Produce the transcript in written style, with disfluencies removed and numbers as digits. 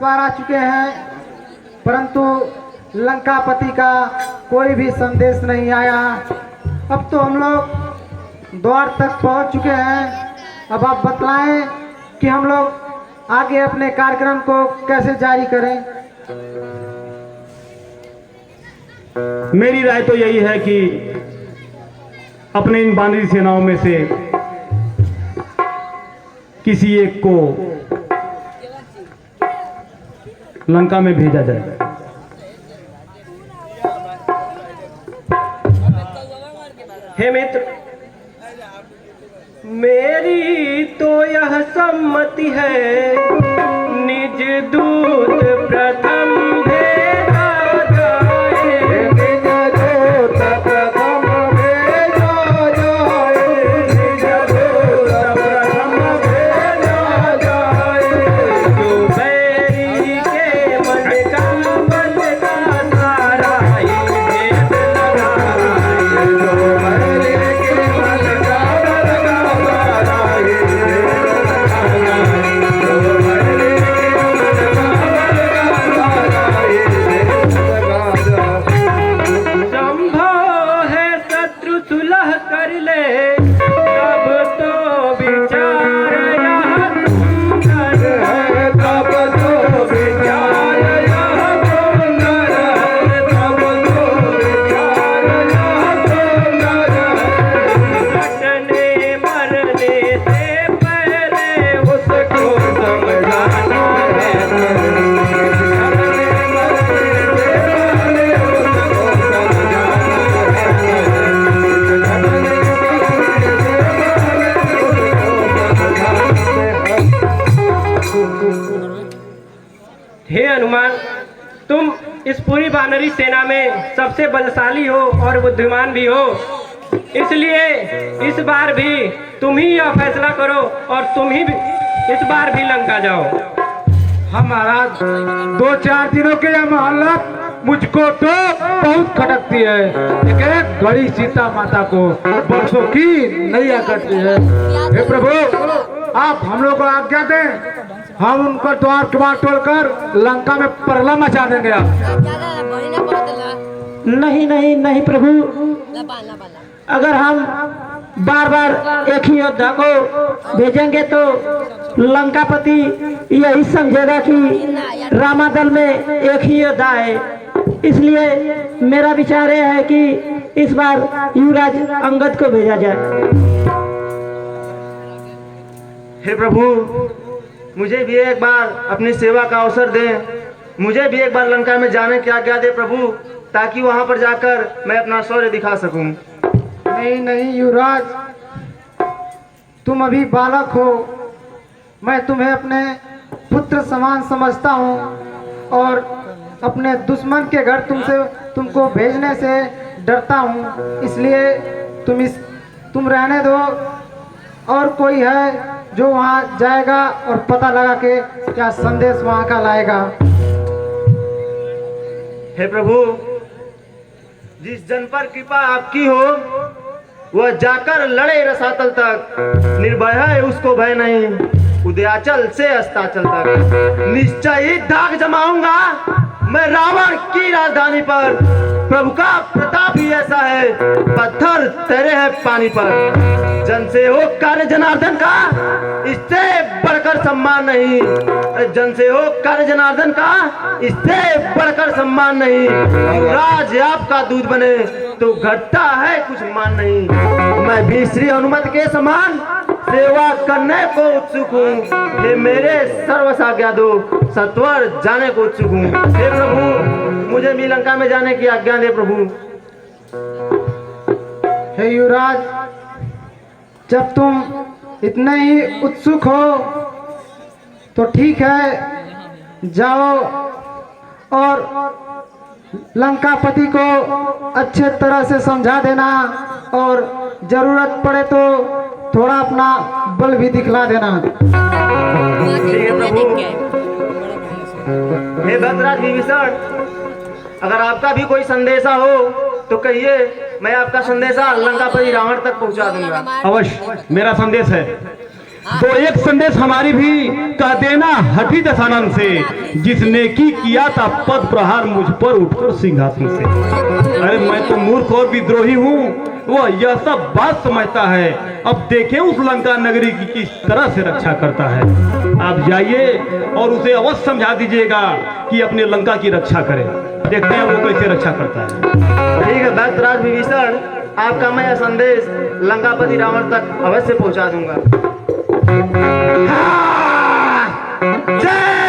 बार आ चुके हैं, परंतु लंकापति का कोई भी संदेश नहीं आया। अब तो हम लोग द्वार तक पहुंच चुके हैं। अब आप बतलाएं कि हम लोग आगे अपने कार्यक्रम को कैसे जारी करें। मेरी राय तो यही है कि अपने इन बानरी सेनाओं में से किसी एक को लंका में भेजा जाए। हे मित्र, मेरी तो यह सम्मति है, निज दूत प्रथम भेजा जाए। निज दूत प्रथम भेजा जाए। निज दूत प्रथम भेजा जाए। जो बैरी के मन का सारा ही भेद लगाए। जो बैरी के मन का सारा ही भेद लगाए। जो बैरी संभव है शत्रु सुलह कर ले, तब तो विचार यह सुंदर है। तब तो विचार यह सुंदर है। तब तो विचार यह सुंदर है। कटने मरने से पहले उसको समझाना है। हे हनुमान, तुम इस पूरी वानरी सेना में सबसे बलशाली हो और बुद्धिमान भी हो, इसलिए इस बार भी तुम ही यह फैसला करो और तुम ही इस बार भी लंका जाओ। हम महाराज 2-4 दिनों के यह मोहल्लत मुझको तो बहुत खटकती है। एक बड़ी सीता माता को बरसों की नैया करती है। हे प्रभु, आप हम लोग को आज्ञा दें, हम उनको द्वार कबार तोड़कर लंका में परला मचा देंगे। नहीं नहीं नहीं प्रभु, अगर हम बार बार एक ही योद्धा को भेजेंगे तो लंकापति यही समझेगा कि रामादल में एक ही योद्धा है। इसलिए मेरा विचार यह है कि इस बार युवराज अंगद को भेजा जाए। हे प्रभु, मुझे भी एक बार अपनी सेवा का अवसर दें। मुझे भी एक बार लंका में जाने की आज्ञा दे प्रभु, ताकि वहां पर जाकर मैं अपना शौर्य दिखा सकूं। नहीं नहीं युवराज, तुम अभी बालक हो। मैं तुम्हें अपने पुत्र समान समझता हूँ और अपने दुश्मन के घर तुमको भेजने से डरता हूँ। इसलिए तुम रहने दो, और कोई है जो वहाँ जाएगा और पता लगा के क्या संदेश वहाँ का लाएगा। हे प्रभु, जिस जन पर कृपा आपकी हो वह जाकर लड़े रसातल तक। निर्भय है उसको भय नहीं, उदयाचल से अस्ताचल तक। निश्चय ही दाग जमाऊंगा मैं रावण की राजधानी पर। प्रभु का प्रताप ही ऐसा है, पत्थर तैरे हैं पानी पर। जन से हो कार्य जनार्दन का, इससे बढ़कर सम्मान नहीं। जन से हो कार्य जनार्दन का, इससे बढ़कर सम्मान नहीं। युवराज आपका दूध बने तो घटता है कुछ मान नहीं। मैं भी श्री हनुमत के समान सेवा करने को उत्सुक हूँ। हे मेरे सर्वस आज्ञा दो, सत्वर जाने को उत्सुक हूँ। हे प्रभु, मुझे भी लंका में जाने की आज्ञा दे प्रभु। हे युवराज, जब तुम इतने ही उत्सुक हो तो ठीक है, जाओ और लंकापति को अच्छे तरह से समझा देना, और जरूरत पड़े तो थोड़ा अपना बल भी दिखला देना। ठीक है प्रभु। हे भद्राज विभीषण, अगर आपका भी कोई संदेशा हो तो कहिए, मैं आपका संदेशा लंकापति रावण तक पहुंचा दूंगा। अवश्य, मेरा संदेश है तो एक संदेश हमारी भी कह देना हठी दशानन से, जिसने की किया था पद प्रहार मुझ पर उठकर सिंहासन से। अरे मैं तो मूर्ख और विद्रोही हूँ, वह यह सब बात समझता है। अब देखें उस लंका नगरी की किस तरह से रक्षा करता है। आप जाइए और उसे अवश्य समझा दीजिएगा कि अपने लंका की रक्षा करे। देखते हैं वो कैसे रक्षा करता है। ठीक है दैत्यराज विभीषण, आपका मैं यह संदेश लंकापति रावण तक अवश्य पहुंचा दूंगा। जय